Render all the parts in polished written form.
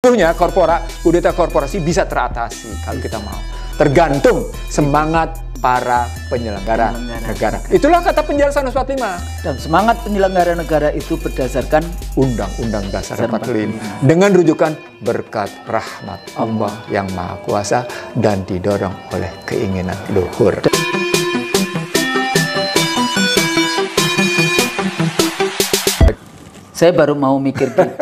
Tentunya kudeta korporasi bisa teratasi kalau kita mau. Tergantung semangat para penyelenggara negara. Itulah kata penjelasan 45. Dan semangat penyelenggara negara itu berdasarkan Undang-Undang Dasar 45 dengan rujukan berkat rahmat Allah yang Maha Kuasa dan didorong oleh keinginan luhur. Saya baru mau mikir gitu.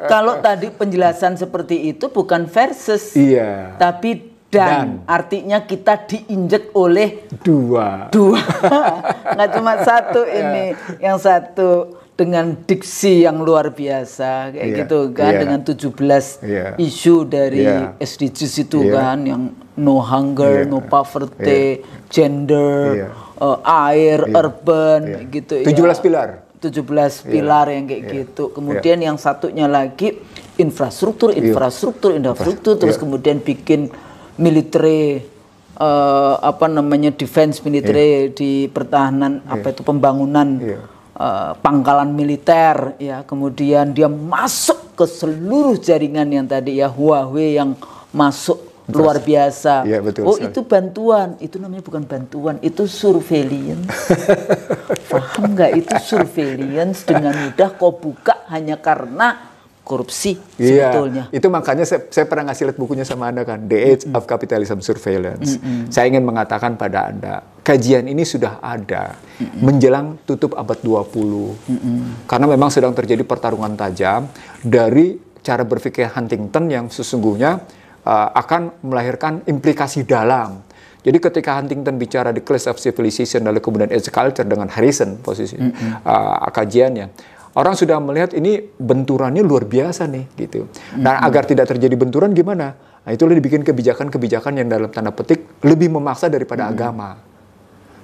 Kalau tadi penjelasan seperti itu bukan versus, iya, tapi dan artinya kita diinjek oleh dua. Nggak cuma satu ini, yang satu dengan diksi yang luar biasa kayak gitu kan, dengan 17 isu dari SDGs itu kan, yang no hunger, no poverty, gender, air, urban gitu. 17 pilar. 17 pilar yang kayak gitu. Kemudian yang satunya lagi infrastruktur, terus kemudian bikin military defense military di pertahanan pembangunan pangkalan militer ya. Kemudian dia masuk ke seluruh jaringan yang tadi ya, Huawei yang masuk luar biasa. Ya, betul sekali. Itu bantuan, itu namanya bukan bantuan, itu surveillance. Paham nggak? Itu surveillance dengan mudah kau buka hanya karena korupsi sebetulnya. Itu makanya saya pernah ngasih lihat bukunya sama Anda kan, The Age of Capitalism Surveillance. Saya ingin mengatakan pada Anda, kajian ini sudah ada menjelang tutup abad 20. Karena memang sedang terjadi pertarungan tajam dari cara berpikir Huntington yang sesungguhnya akan melahirkan implikasi dalam. Jadi ketika Huntington bicara di Clash of Civilization lalu kemudian Age Culture dengan Harrison posisi kajiannya, orang sudah melihat ini benturannya luar biasa nih gitu. Nah, agar tidak terjadi benturan gimana? Nah, itulah dibikin kebijakan-kebijakan yang dalam tanda petik lebih memaksa daripada agama.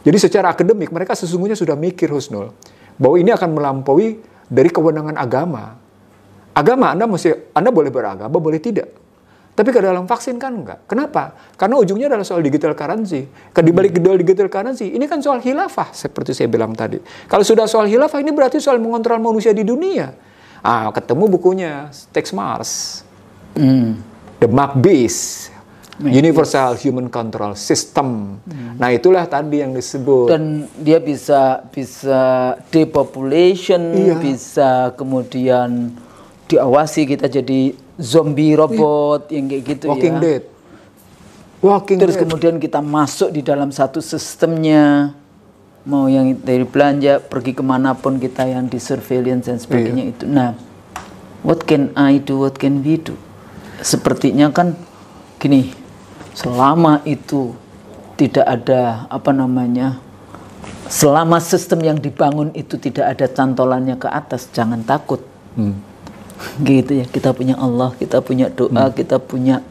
Jadi secara akademik mereka sesungguhnya sudah mikir, Husnul, bahwa ini akan melampaui dari kewenangan agama. Agama Anda boleh beragama, boleh tidak. Tapi ke dalam vaksin kan enggak. Kenapa? Karena ujungnya adalah soal digital currency. Di balik digital currency, ini kan soal khilafah, seperti saya bilang tadi. Kalau sudah soal khilafah, ini berarti soal mengontrol manusia di dunia. Ketemu bukunya, Tex Mars. The MACBIS. Universal Human Control System. Nah, itulah tadi yang disebut. Dan dia bisa depopulation, bisa kemudian diawasi kita jadi zombie robot yang kayak gitu. Walking Dead. Terus kemudian kita masuk di dalam satu sistemnya, mau yang dari belanja pergi kemanapun kita yang di surveillance dan sebagainya itu. Nah, what can I do, what can we do? Sepertinya kan gini, selama itu tidak ada selama sistem yang dibangun itu tidak ada cantolannya ke atas, jangan takut. Gitu ya, kita punya Allah, kita punya doa, kita punya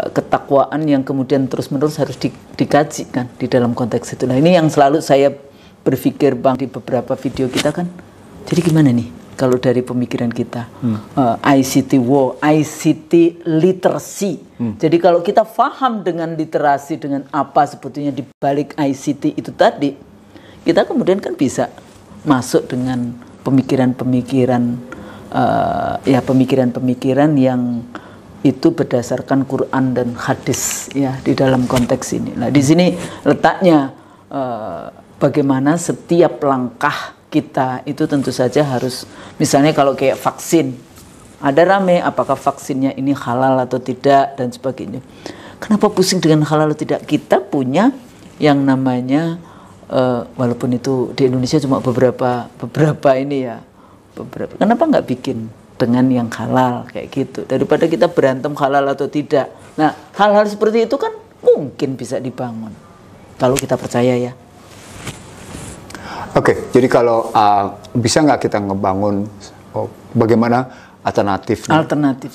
ketakwaan yang kemudian terus-menerus harus dikaji kan di dalam konteks itu. Nah, ini yang selalu saya berpikir Bang di beberapa video kita kan. Jadi gimana nih kalau dari pemikiran kita ICT war, ICT literacy. Jadi kalau kita paham dengan literasi, dengan apa sebetulnya di balik ICT itu tadi, kita kemudian kan bisa masuk dengan pemikiran-pemikiran pemikiran yang itu berdasarkan Quran dan hadis ya di dalam konteks ini. Nah, di sini letaknya bagaimana setiap langkah kita itu tentu saja harus, misalnya kalau kayak vaksin, ada rame apakah vaksinnya ini halal atau tidak dan sebagainya. Kenapa pusing dengan halal atau tidak? Kita punya yang namanya walaupun itu di Indonesia cuma beberapa ini ya. Kenapa nggak bikin dengan yang halal kayak gitu, daripada kita berantem halal atau tidak. Nah, hal-hal seperti itu kan mungkin bisa dibangun kalau kita percaya ya. Oke, jadi kalau bisa nggak kita ngebangun bagaimana alternatif?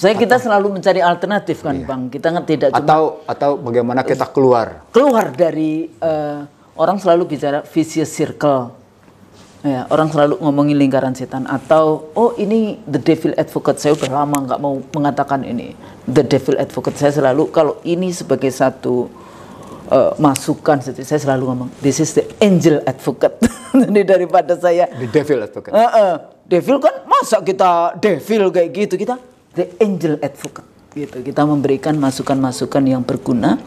Kita selalu mencari alternatif kan, Bang. Kita tidak cuma atau bagaimana kita keluar dari orang selalu bicara vicious circle. Ya, orang selalu ngomongin lingkaran setan atau ini the devil advocate. Saya udah lama nggak mau mengatakan ini the devil advocate. Saya selalu kalau ini sebagai satu masukan, saya selalu ngomong this is the angel advocate. Jadi daripada saya the devil advocate. Devil kan masa kita devil kayak gitu, kita the angel advocate. Gitu. Kita memberikan masukan-masukan yang berguna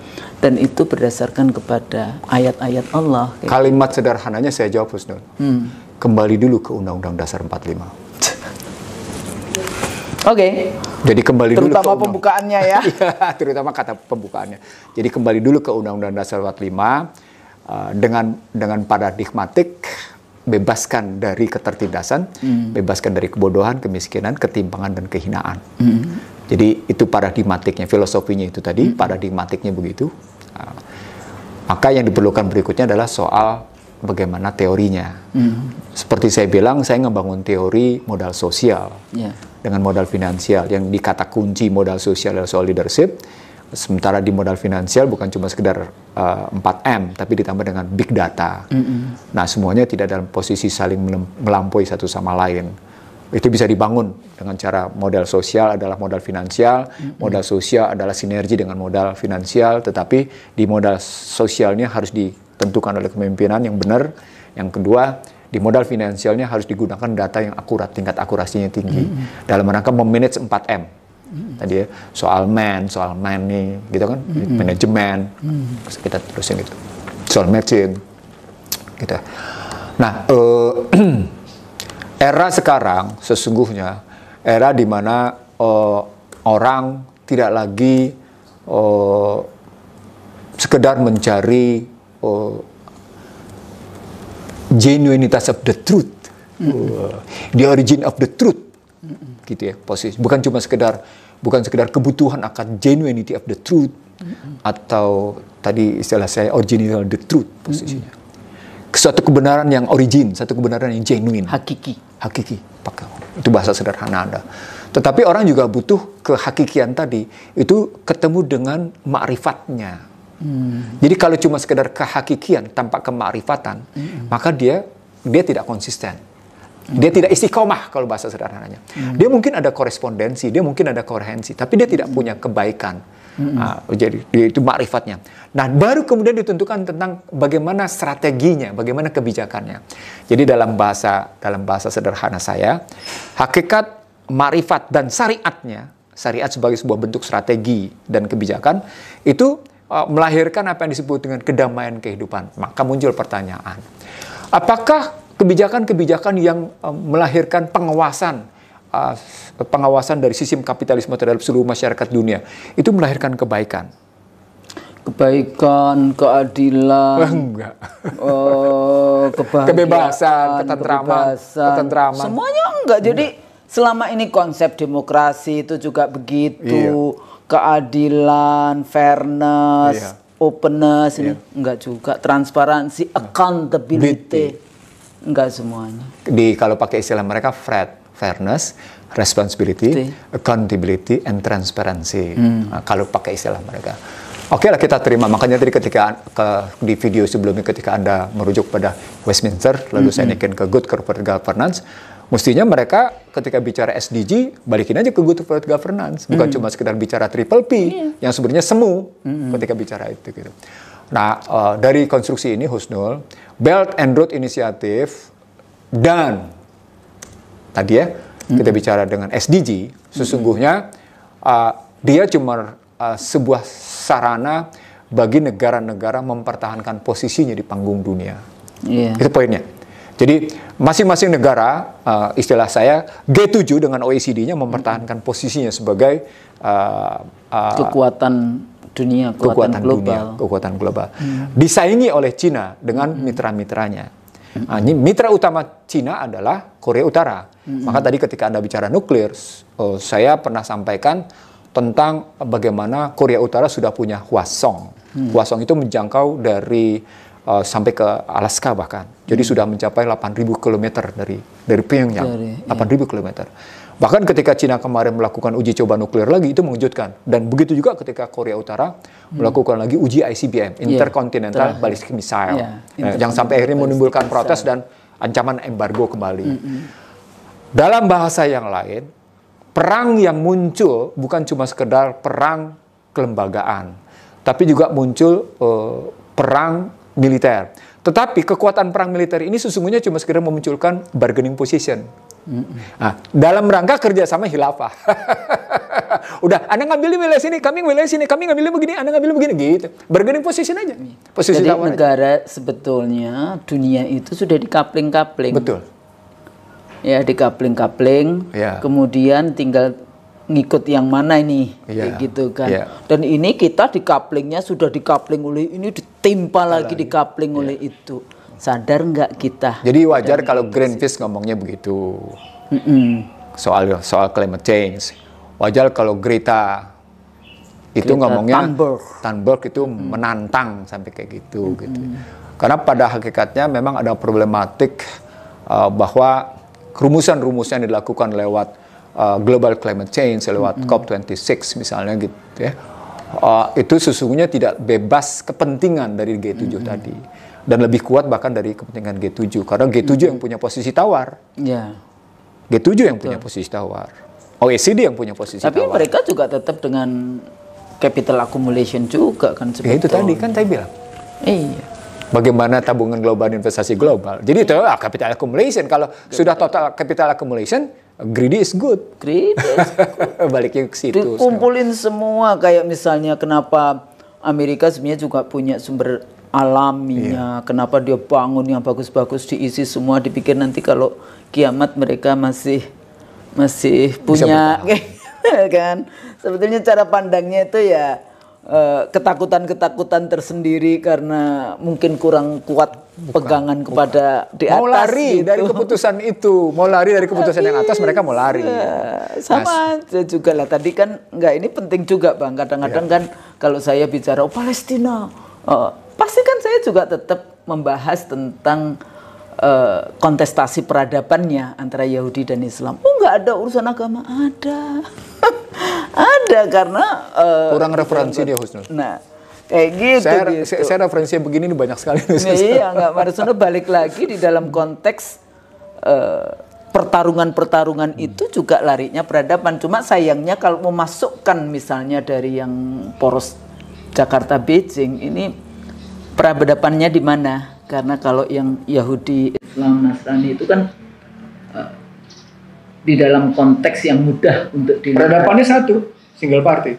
dan itu berdasarkan kepada ayat-ayat Allah. Kalimat sederhananya saya jawab, Husnul. Kembali dulu ke Undang-Undang Dasar 45. Oke. Jadi kembali dulu terutama pembukaannya ya. Iya, terutama kata pembukaannya. Jadi kembali dulu ke Undang-Undang Dasar 45 dengan paradigmatik, bebaskan dari ketertindasan, bebaskan dari kebodohan, kemiskinan, ketimpangan dan kehinaan. Jadi itu paradigmatiknya, filosofinya itu tadi, paradigmatiknya begitu. Maka yang diperlukan berikutnya adalah soal bagaimana teorinya. Seperti saya bilang, saya ngebangun teori modal sosial dengan modal finansial. Yang dikata kunci modal sosial adalah soal leadership. Sementara di modal finansial bukan cuma sekedar 4M, tapi ditambah dengan big data. Nah, semuanya tidak dalam posisi saling melampaui satu sama lain. Itu bisa dibangun dengan cara modal sosial adalah modal finansial, modal sosial adalah sinergi dengan modal finansial, tetapi di modal sosialnya harus ditentukan oleh kepemimpinan yang benar. Yang kedua, di modal finansialnya harus digunakan data yang akurat, tingkat akurasinya tinggi, dalam rangka memanage 4M. Tadi ya, soal money, gitu kan, manajemen, kita terusin gitu, soal matching, gitu. Nah, era sekarang sesungguhnya era di mana orang tidak lagi sekedar mencari genuinitas of the truth, the origin of the truth, gitu ya, posisi. Bukan sekedar kebutuhan akan genuinity of the truth, atau tadi istilah saya original the truth posisinya. Suatu kebenaran yang origin, satu kebenaran yang genuine. Hakiki. Itu bahasa sederhana Anda. Tetapi orang juga butuh kehakikian tadi, itu ketemu dengan ma'rifatnya. Jadi kalau cuma sekedar kehakikian tanpa kemakrifatan, maka dia tidak konsisten. Dia tidak istiqomah kalau bahasa sederhananya. Dia mungkin ada korespondensi, dia mungkin ada koherensi, tapi dia tidak punya kebaikan. Jadi itu makrifatnya. Nah, baru kemudian ditentukan tentang bagaimana strateginya, bagaimana kebijakannya. Jadi dalam bahasa sederhana saya, hakikat, makrifat dan syariatnya, syariat sebagai sebuah bentuk strategi dan kebijakan itu melahirkan apa yang disebut dengan kedamaian kehidupan. Maka muncul pertanyaan, apakah kebijakan-kebijakan yang melahirkan pengawasan dari sistem kapitalisme terhadap seluruh masyarakat dunia itu melahirkan kebaikan? Kebaikan, keadilan, kebebasan, ketentraman. Semuanya enggak. Jadi selama ini konsep demokrasi itu juga begitu, keadilan, fairness, openness, ini enggak juga, transparansi, accountability, enggak semuanya. Kalau pakai istilah mereka fairness, responsibility, accountability, and transparency. Nah, kalau pakai istilah mereka. Oke lah, kita terima. Makanya tadi ketika di video sebelumnya ketika Anda merujuk pada Westminster, lalu saya naikin ke Good Corporate Governance, mestinya mereka ketika bicara SDG, balikin aja ke Good Corporate Governance. Bukan cuma sekedar bicara Triple P, yang sebenarnya semu ketika bicara itu. Gitu. Nah, dari konstruksi ini, Husnul, Belt and Road Initiative, dan tadi ya, kita bicara dengan SDG, sesungguhnya dia cuma sebuah sarana bagi negara-negara mempertahankan posisinya di panggung dunia. Itu poinnya. Jadi masing-masing negara, istilah saya, G7 dengan OECD-nya mempertahankan posisinya sebagai kekuatan dunia, kekuatan global. Disaingi oleh Cina dengan mitra-mitranya. Mitra utama Cina adalah Korea Utara. Maka tadi ketika Anda bicara nuklir, saya pernah sampaikan tentang bagaimana Korea Utara sudah punya Hwasong. Hwasong itu menjangkau dari sampai ke Alaska bahkan. Jadi sudah mencapai 8.000 km dari Pyongyang. 8.000 km. Bahkan ketika Cina kemarin melakukan uji coba nuklir lagi, itu mengejutkan. Dan begitu juga ketika Korea Utara melakukan lagi uji ICBM, Intercontinental Ballistic Missile, yang sampai akhirnya menimbulkan protes dan ancaman embargo kembali. Dalam bahasa yang lain, perang yang muncul bukan cuma sekedar perang kelembagaan, tapi juga muncul perang militer. Tetapi kekuatan perang militer ini sesungguhnya cuma sekedar memunculkan bargaining position. Nah, dalam rangka kerjasama khilafah. Udah, Anda ngambil wilayah sini, kami wilayah sini, kami ngambil begini, Anda ngambil begini, gitu. Bargaining position aja. Posisi Jadi tawar negara sebetulnya dunia itu sudah dikapling-kapling. Betul. Ya, dikapling-kapling. Ya. Kemudian tinggal ngikut yang mana ini, Iya, kayak gitu kan. iya. Dan ini kita dikaplingnya sudah dikapling oleh ini, ditimpa lagi dikapling oleh itu. Sadar nggak kita? Jadi wajar kalau Greenpeace ngomongnya begitu soal climate change. Wajar kalau Greta itu ngomongnya Thunberg itu menantang sampai kayak gitu. Gitu. Karena pada hakikatnya memang ada problematik bahwa rumusan-rumusan yang dilakukan lewat global climate change, lewat COP26 misalnya gitu ya, itu sesungguhnya tidak bebas kepentingan dari G7 tadi, dan lebih kuat bahkan dari kepentingan G7, karena G7 yang punya posisi tawar. G7 yang punya posisi tawar, OECD yang punya posisi Tapi tawar. mereka juga tetap dengan capital accumulation juga kan sebetulnya. Ya itu tadi kan saya bilang. Iya. Bagaimana tabungan global, investasi global. Jadi itu capital accumulation. Kalau sudah total capital accumulation, greedy is good. Greedy is good. Baliknya ke situ. Dikumpulin semua, kayak misalnya kenapa Amerika sebenarnya juga punya sumber alam minyak. Kenapa dia bangun yang bagus-bagus, diisi semua, dipikir nanti kalau kiamat mereka masih punya kan. Sebetulnya cara pandangnya itu ya ketakutan-ketakutan tersendiri karena mungkin kurang kuat pegangan kepada di atas. Mau lari gitu. dari keputusan itu, mau lari dari keputusan yang atas, mereka mau lari. Sama aja juga lah. Tadi kan enggak, ini penting juga Bang. Kadang-kadang kan kalau saya bicara Palestina, pasti kan saya juga tetap membahas tentang kontestasi peradabannya antara Yahudi dan Islam. Oh, nggak ada urusan agama, ada. Ada, karena kurang referensi dia, Husnul. Nah, kayak gitu. Saya referensinya begini nih banyak sekali. Iya, nggak maksudnya balik lagi di dalam konteks pertarungan-pertarungan itu juga larinya peradaban. Cuma sayangnya kalau memasukkan misalnya dari yang poros Jakarta Beijing ini, peradabannya di mana? Karena kalau yang Yahudi, Islam, Nasrani itu kan di dalam konteks yang mudah untuk dilihat. Peradabannya satu, single party.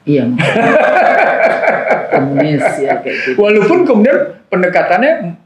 Iya. Komunis ya kayak gitu. Walaupun kemudian pendekatannya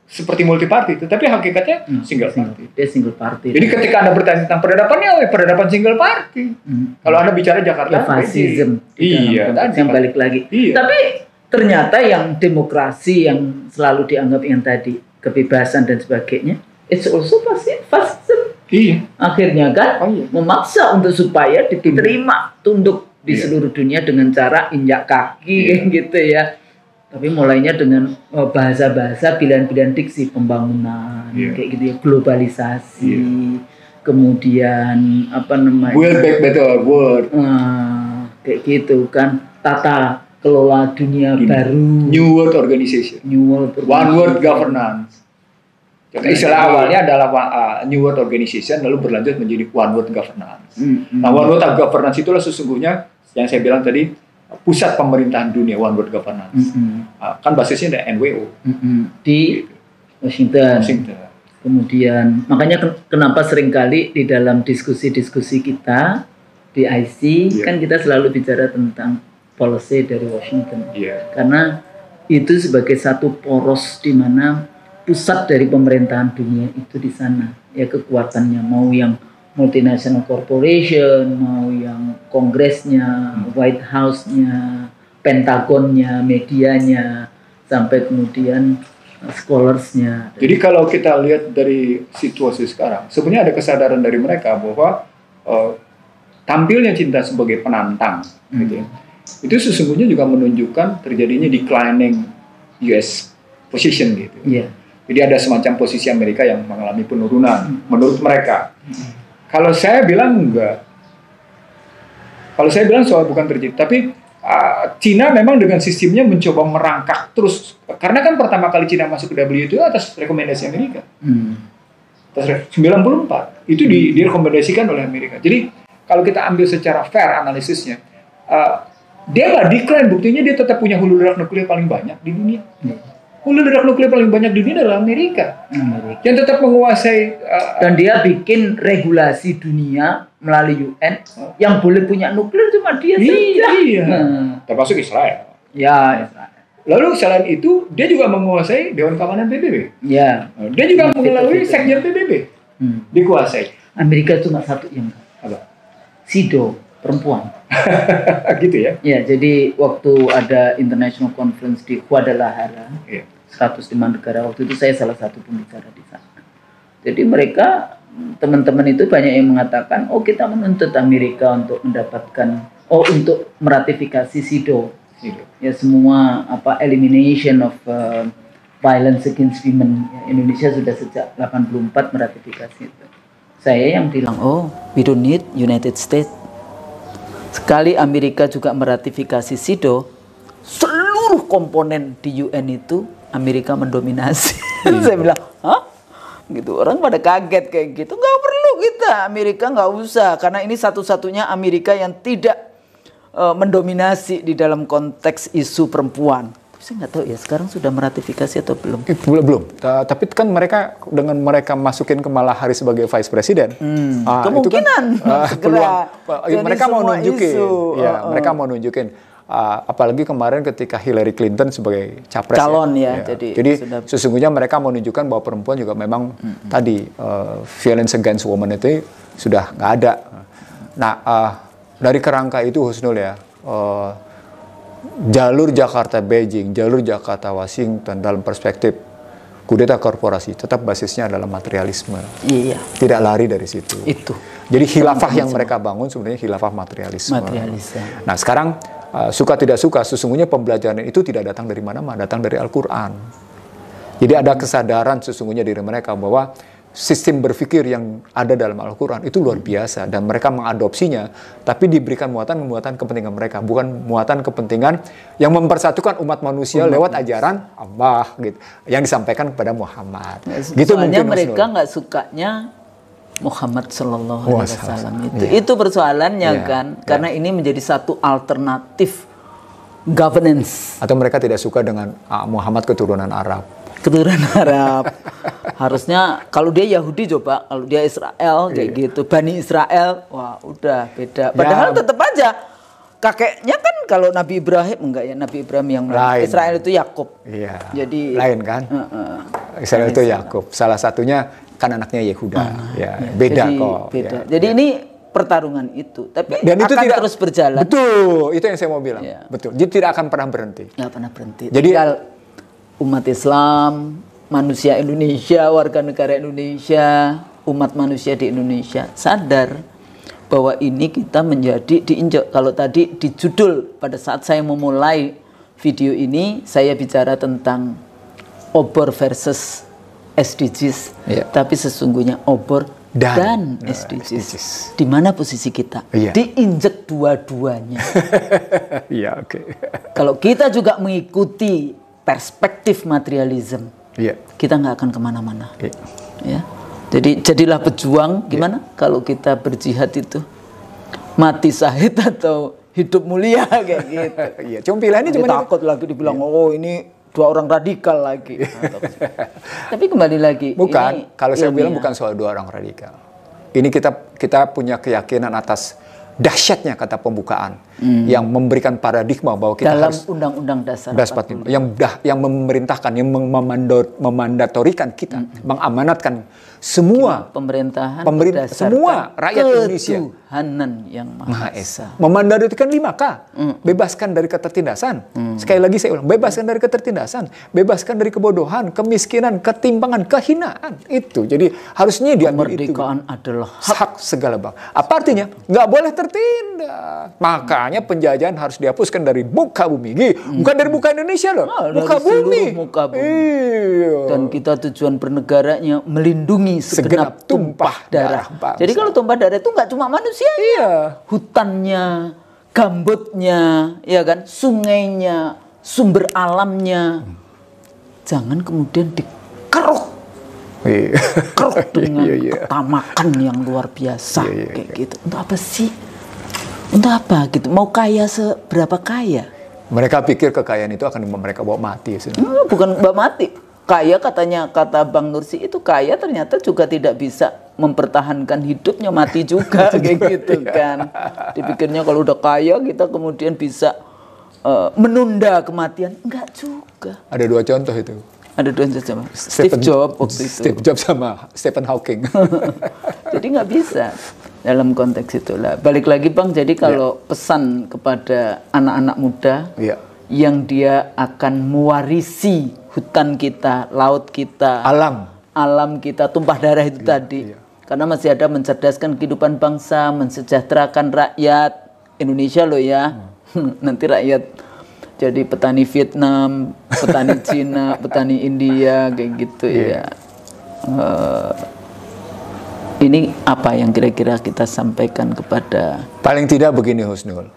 seperti multi party, tetapi hakikatnya single party. Dia single party. Jadi ketika Anda bertanya tentang peradabannya, peradaban single party. Kalau Anda bicara Jakarta, fasism. Iya, yang balik lagi. Iya. Tapi ternyata yang demokrasi yang selalu dianggap yang tadi kebebasan dan sebagainya, it's also fascism. Iya. Akhirnya kan memaksa untuk supaya diterima, tunduk di seluruh dunia dengan cara injak kaki gitu ya. Tapi mulainya dengan bahasa-bahasa, pilihan-pilihan diksi, pembangunan, kayak gitu ya, globalisasi, kemudian apa namanya? Build back better world. Kayak gitu kan, tata kelola dunia baru, New World Organization, One World Governance. Jadi istilah awalnya adalah New World Organization, lalu berlanjut menjadi One World Governance. Nah, One World Governance itulah sesungguhnya yang saya bilang tadi, pusat pemerintahan dunia, One World Governance. Kan basisnya ada NWO di Washington. Kemudian makanya kenapa seringkali di dalam diskusi-diskusi kita di IC kan kita selalu bicara tentang policy dari Washington, karena itu sebagai satu poros di mana pusat dari pemerintahan dunia itu di sana ya, kekuatannya, mau yang multinational corporation, mau yang kongresnya, White House-nya, Pentagonnya, medianya, sampai kemudian scholarsnya. Jadi kalau kita lihat dari situasi sekarang, sebenarnya ada kesadaran dari mereka bahwa tampilnya Cinta sebagai penantang, gitu ya, itu sesungguhnya juga menunjukkan terjadinya declining US position gitu. Jadi ada semacam posisi Amerika yang mengalami penurunan menurut mereka. Kalau saya bilang enggak. Kalau saya bilang soal bukan terjadi, tapi Cina memang dengan sistemnya mencoba merangkak terus. Karena kan pertama kali Cina masuk ke WTO atas rekomendasi Amerika. Atas 94 itu direkomendasikan oleh Amerika. Jadi kalau kita ambil secara fair analisisnya, dia nggak decline, buktinya dia tetap punya hulu ledak nuklir paling banyak di dunia. Hulu ledak nuklir paling banyak di dunia adalah Amerika. Yang tetap menguasai. Dan dia bikin regulasi dunia melalui UN yang boleh punya nuklir cuma dia saja. Iya. Termasuk Israel. Ya, Israel. Lalu selain itu dia juga menguasai Dewan Keamanan PBB. Ya. Dia juga melalui Sekjen PBB. Dikuasai. Amerika cuma satu yang apa? SIDO, perempuan. Gitu ya. Ya, jadi waktu ada International Conference di Guadalajara, 105 negara, waktu itu saya salah satu pembicara di sana. Jadi mereka, teman-teman itu banyak yang mengatakan, oh kita menuntut Amerika untuk mendapatkan, untuk meratifikasi SIDO. Ya semua elimination of violence against women. Ya, Indonesia sudah sejak 84 meratifikasi itu. Saya yang bilang, oh we don't need United States. Sekali Amerika juga meratifikasi SIDO, seluruh komponen di UN itu Amerika mendominasi. Saya bilang, hah? Gitu, orang pada kaget kayak gitu. Nggak perlu kita, Amerika nggak usah. Karena ini satu-satunya Amerika yang tidak mendominasi di dalam konteks isu perempuan. Saya nggak tahu ya, sekarang sudah meratifikasi atau belum? Belum. Tapi kan mereka, dengan mereka masukin Kamala Harris sebagai Vice President. Kemungkinan itu kan, segera. Mereka mau nunjukin. Isu. Mereka mau nunjukin. Apalagi kemarin ketika Hillary Clinton sebagai capres calon ya. Jadi sesungguhnya mereka mau menunjukkan bahwa perempuan juga memang tadi violence against women itu sudah nggak ada. Nah dari kerangka itu Husnul ya, jalur Jakarta Beijing, jalur Jakarta Washington dalam perspektif kudeta korporasi tetap basisnya adalah materialisme. Iya. Tidak lari dari situ. Itu. Jadi khilafah yang mereka bangun sebenarnya khilafah materialisme. Nah sekarang suka tidak suka, sesungguhnya pembelajaran itu tidak datang dari mana-mana, datang dari Al-Quran. Jadi ada kesadaran sesungguhnya diri mereka bahwa sistem berpikir yang ada dalam Al-Quran itu luar biasa, dan mereka mengadopsinya, tapi diberikan muatan kepentingan mereka, bukan muatan kepentingan yang mempersatukan umat manusia lewat ajaran Allah gitu, yang disampaikan kepada Muhammad. Gitu soalnya mungkin mereka nggak sukanya Muhammad Sallallahu Alaihi Wasallam itu persoalannya kan, karena ini menjadi satu alternatif governance. Atau mereka tidak suka dengan Muhammad keturunan Arab. Harusnya kalau dia Yahudi coba, kalau dia Israel kayak gitu, Bani Israel, wah udah beda. Padahal tetap aja kakeknya kan, kalau Nabi Ibrahim enggak ya, Nabi Ibrahim yang Israel itu Yakub. Iya. Jadi lain kan? Israel itu Yakub. Salah satunya kan anaknya Yehuda. Beda jadi, kok. Beda. Jadi ini pertarungan itu, tapi dan itu tidak terus berjalan. Betul, itu yang saya mau bilang. Betul. Jadi tidak akan pernah berhenti. Nggak pernah berhenti. Jadi umat Islam, manusia Indonesia, warga negara Indonesia, umat manusia di Indonesia sadar bahwa ini kita menjadi diinjak. Kalau tadi di judul pada saat saya memulai video ini, saya bicara tentang obor versus SDGs, tapi sesungguhnya obor dan SDGs. Di mana posisi kita? Diinjek dua-duanya. Kalau kita juga mengikuti perspektif materialisme, kita nggak akan kemana-mana. Ya. Jadi jadilah pejuang. Gimana kalau kita berjihad itu mati syahid atau hidup mulia kayak gitu? Cuma pilihannya cuma takut lagi dibilang oh ini dua orang radikal lagi. Tapi kembali lagi. Bukan. Kalau saya bilang bukan soal dua orang radikal. Ini kita punya keyakinan atas dahsyatnya kata pembukaan yang memberikan paradigma bahwa kita dalam harus Undang-Undang Dasar yang memerintahkan, yang memandatorikan kita, mengamanatkan semua pemerintahan semua rakyat Indonesia ketuhanan yang Maha Esa. Memandatorikan 5K, bebaskan dari ketertindasan. Sekali lagi saya ulang, bebaskan dari ketertindasan, bebaskan dari kebodohan, kemiskinan, ketimpangan, kehinaan. Itu. Jadi harusnya diambil itu. Kemerdekaan adalah hak segala bangsa. Apa artinya? Nggak boleh tertindas. Makanya penjajahan harus dihapuskan dari muka bumi. Bukan dari muka Indonesia loh. Muka bumi. Muka bumi. Dan kita tujuan bernegaranya melindungi segenap tumpah darah. Jadi kalau tumpah darah itu nggak cuma manusia, hutannya, gambutnya, ya kan, sungainya, sumber alamnya, jangan kemudian dikeruk, keruk dengan ketamakan yang luar biasa, kayak gitu. Untuk apa sih? Untuk apa gitu? Mau kaya seberapa kaya? Mereka pikir kekayaan itu akan membawa mereka bawa mati. Bukan bawa mati. Kaya katanya, kata Bang Nursi itu kaya ternyata juga tidak bisa mempertahankan hidupnya, mati juga kayak gitu kan. Dipikirnya kalau udah kaya kita kemudian bisa menunda kematian. Enggak juga. Ada 2 contoh itu. Ada 2 contoh. Steve Jobs waktu itu. Steve Jobs sama Stephen Hawking. Jadi nggak bisa dalam konteks itulah. Balik lagi Bang, jadi kalau pesan kepada anak-anak muda yang dia akan mewarisi hutan kita, laut kita, alam kita, tumpah darah itu tadi. Karena masih ada mencerdaskan kehidupan bangsa, mensejahterakan rakyat Indonesia loh ya. Nanti rakyat jadi petani Vietnam, petani Cina, petani India kayak gitu ya. Ini apa yang kira-kira kita sampaikan kepada... Paling tidak begini Husnul,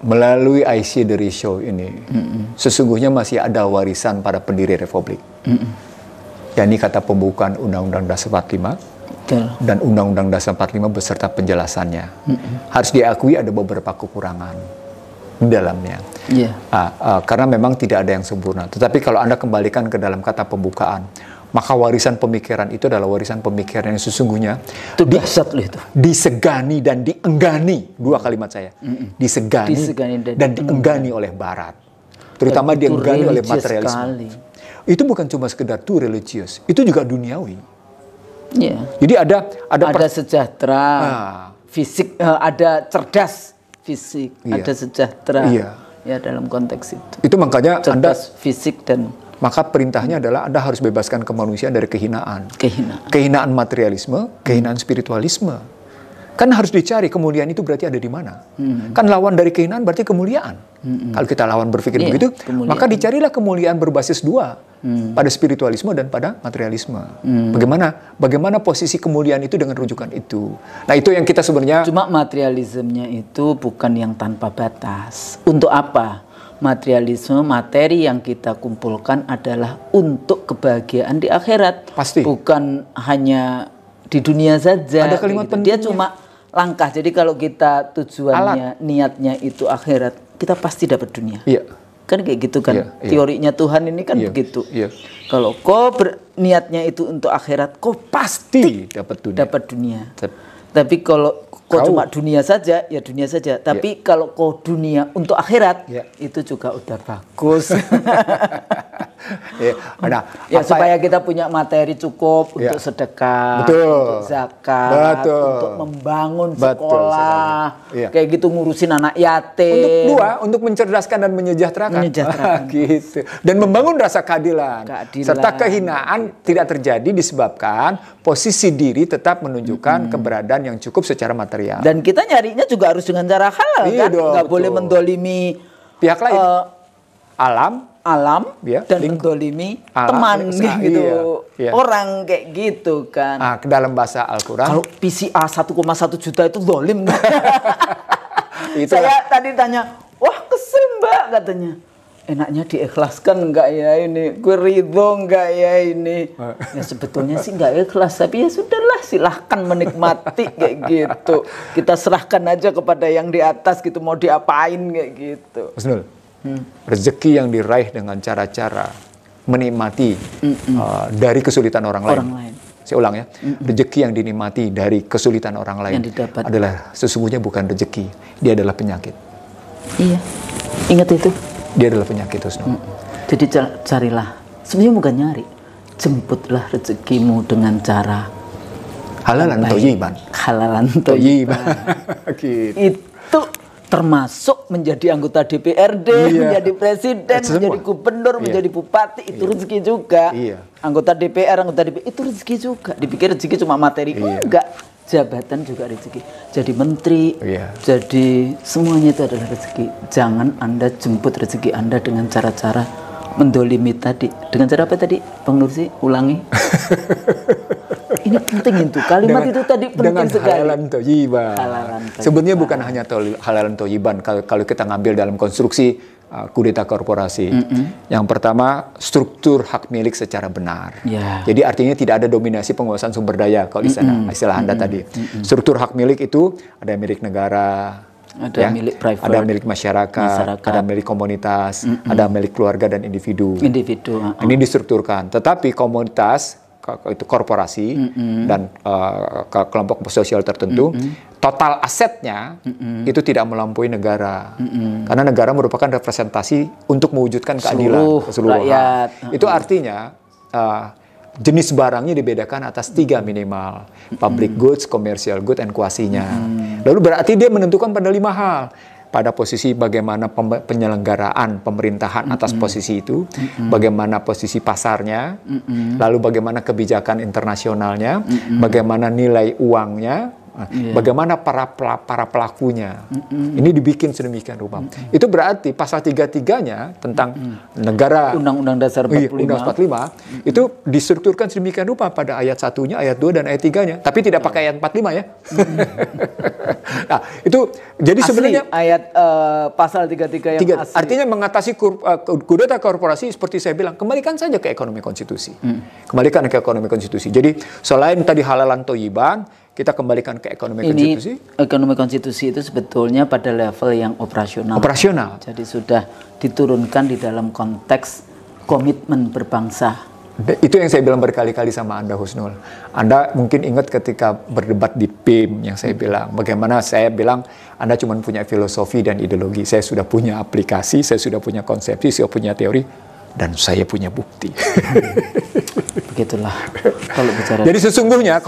melalui IC dari show ini, sesungguhnya masih ada warisan para pendiri Republik. Yakni kata pembukaan Undang-Undang Dasar 45 dan Undang-Undang Dasar 45 beserta penjelasannya. Harus diakui ada beberapa kekurangan di dalamnya. Karena memang tidak ada yang sempurna. Tetapi kalau Anda kembalikan ke dalam kata pembukaan, maka warisan pemikiran itu adalah warisan pemikiran yang sesungguhnya disegani dan dienggani. 2 kalimat saya. Disegani dan dienggani oleh Barat. Terutama dienggani oleh materialisme. Itu bukan cuma sekedar religius, itu juga duniawi. Jadi ada sejahtera fisik, ada cerdas fisik, ada sejahtera ya dalam konteks itu. Itu makanya cerdas fisik dan maka perintahnya adalah Anda harus bebaskan kemanusiaan dari kehinaan. Kehinaan materialisme, kehinaan spiritualisme. Kan harus dicari kemuliaan itu berarti ada di mana. Kan lawan dari kehinaan berarti kemuliaan. Kalau kita lawan berpikir begitu, maka dicarilah kemuliaan berbasis 2. Pada spiritualisme dan pada materialisme. Bagaimana posisi kemuliaan itu dengan rujukan itu. Nah itu yang kita sebenarnya... Cuma materialismenya itu bukan yang tanpa batas. Untuk apa? Materialisme, materi yang kita kumpulkan adalah untuk kebahagiaan di akhirat. Pasti. Bukan hanya di dunia saja. Ada kalimat pentingnya. Dia cuma langkah. Jadi kalau kita tujuannya, niatnya itu akhirat, kita pasti dapat dunia. Kan kayak gitu kan. Teorinya Tuhan ini kan begitu. Kalau kau niatnya itu untuk akhirat, kau pasti dapat dunia. Tapi kalau kau cuma dunia saja, ya dunia saja. Tapi kalau kau dunia untuk akhirat, itu juga udah bagus. Supaya kita punya materi cukup untuk sedekah, untuk zakat, untuk membangun sekolah, kayak gitu, ngurusin anak yatim. Untuk mencerdaskan dan menyejahterakan. Gitu. Dan membangun rasa keadilan. Serta kehinaan tidak terjadi disebabkan posisi diri tetap menunjukkan keberadaan yang cukup secara material. Dan kita nyarinya juga harus dengan cara halal kan? Nggak boleh mendolimi pihak lain. Alam dan mendolimi teman gitu. Orang kayak gitu kan. Ke dalam bahasa Al-Quran. Kalau PCA 1,1 juta itu dolim. Saya tadi tanya, wah kesel Mbak katanya. Enaknya diikhlaskan enggak ya ini? Gue ridho enggak ya ini? Ya sebetulnya sih enggak ikhlas, tapi ya sudahlah, silahkan menikmati kayak gitu. Kita serahkan aja kepada yang di atas gitu, mau diapain kayak gitu. Husnul, rezeki yang diraih dengan cara-cara menikmati dari kesulitan orang lain. Saya ulang ya, rezeki yang dinikmati dari kesulitan orang lain adalah sesungguhnya bukan rezeki, dia adalah penyakit. Iya, ingat itu. Dia adalah penyakit, Husnul. Jadi carilah, sebenarnya bukan nyari, jemputlah rezekimu dengan cara halalan thayyiban. Halalan thayyiban. Itu termasuk menjadi anggota DPRD, menjadi presiden, menjadi gubernur, menjadi bupati, itu rezeki juga. Anggota DPR, itu rezeki juga. Dipikir rezeki cuma materi, enggak. Jabatan juga rezeki. Jadi menteri, jadi semuanya itu adalah rezeki. Jangan Anda jemput rezeki Anda dengan cara-cara mendolimi tadi. Dengan cara apa tadi, Bang Nursi? Ulangi. Ini penting itu. Kalimat itu tadi penting sekali. Halalan thayyiban. Sebenarnya bukan hanya halalan thayyiban. Kalau kita ngambil dalam konstruksi kudeta korporasi. Yang pertama, struktur hak milik secara benar. Jadi artinya tidak ada dominasi penguasaan sumber daya kalau di sana, istilah Anda tadi. Struktur hak milik itu ada milik negara, Ada milik private, ada milik masyarakat, ada milik komunitas, ada milik keluarga dan individu. Ini distrukturkan. Tetapi komunitas itu korporasi dan kelompok sosial tertentu, total asetnya itu tidak melampaui negara. Karena negara merupakan representasi untuk mewujudkan keadilan keseluruhan. Itu artinya jenis barangnya dibedakan atas 3 minimal. Public goods, commercial goods, and quasi-nya. Lalu berarti dia menentukan pada 5 hal. Pada posisi bagaimana penyelenggaraan pemerintahan atas posisi itu, bagaimana posisi pasarnya, lalu bagaimana kebijakan internasionalnya, bagaimana nilai uangnya, bagaimana para pelakunya. Ini dibikin sedemikian rupa. Itu berarti pasal 33-nya tentang negara Undang-Undang Dasar 45. Undang 45 itu distrukturkan sedemikian rupa pada ayat 1-nya, ayat 2 dan ayat 3-nya, tapi tidak pakai ayat 45 ya. Nah, itu jadi asli, sebenarnya ayat pasal 33 yang asli. Artinya mengatasi kudeta korporasi seperti saya bilang, kembalikan saja ke ekonomi konstitusi. Kembalikan ke ekonomi konstitusi. Jadi selain tadi halalan toyiban, kita kembalikan ke ekonomi konstitusi. Ekonomi konstitusi itu sebetulnya pada level yang operasional. Operasional. Jadi sudah diturunkan di dalam konteks komitmen berbangsa. Itu yang saya bilang berkali-kali sama Anda, Husnul. Anda mungkin ingat ketika berdebat di PIM yang saya bilang, bagaimana saya bilang Anda cuma punya filosofi dan ideologi. Saya sudah punya aplikasi, saya sudah punya konsepsi, saya punya teori, dan saya punya bukti. Begitulah kalau bicara. Jadi sesungguhnya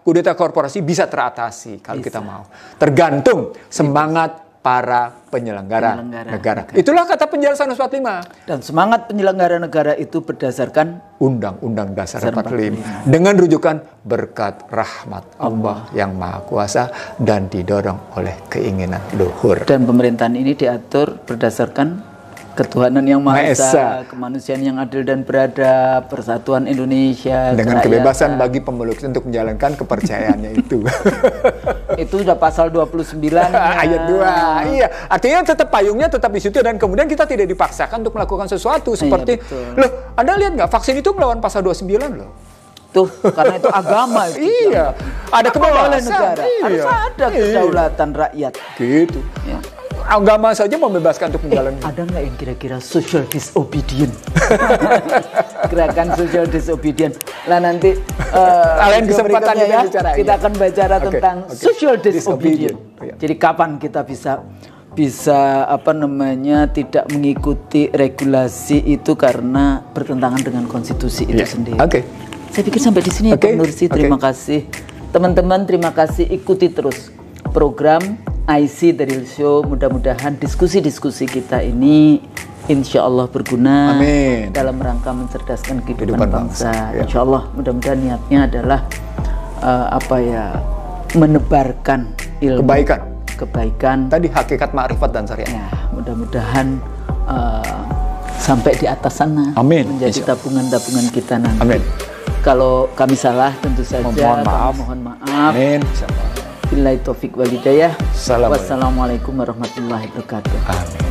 kudeta korporasi bisa teratasi kalau kita mau. Tergantung semangat para penyelenggara negara. Itulah kata penjelasan 45. Dan semangat penyelenggara negara itu berdasarkan Undang-Undang Dasar 45. Dengan rujukan berkat rahmat Allah yang Maha Kuasa dan didorong oleh keinginan luhur. Dan pemerintahan ini diatur berdasarkan ketuhanan yang Maha Esa, kemanusiaan yang adil dan beradab, persatuan Indonesia, dengan kebebasan bagi pemeluk untuk menjalankan kepercayaannya itu. Itu sudah pasal 29 ayat 2. Iya, artinya tetap payungnya tetap di situ dan kemudian kita tidak dipaksakan untuk melakukan sesuatu seperti loh, Anda lihat nggak vaksin itu melawan pasal 29 loh. Tuh, karena itu agama itu. Iya, ada kebebasan negara. Harus ada kedaulatan rakyat. Gitu. Ya. Agama saja membebaskan untuk menjalani. Ada nggak yang kira-kira social disobedient? Gerakan social disobedient. Lah nanti lain kesempatan kita akan bicara tentang social disobedient. Jadi kapan kita bisa tidak mengikuti regulasi itu karena bertentangan dengan konstitusi itu sendiri. Saya pikir sampai di sini ya Pak Nursi. Terima kasih. Teman-teman, terima kasih, ikuti terus program IC Daryl Show. Mudah-mudahan diskusi-diskusi kita ini insya Allah berguna. Amin. Dalam rangka mencerdaskan kehidupan bangsa. Insya Allah, mudah-mudahan niatnya adalah menebarkan ilmu kebaikan. Tadi hakikat ma'rifat dan syariat. Ya, mudah-mudahan sampai di atas sana. Amin. Menjadi tabungan-tabungan kita nanti. Amin. Kalau kami salah tentu saja mohon maaf. Amin. Billahi taufik wal hidayah. Wassalamualaikum warahmatullahi wabarakatuh. Amin.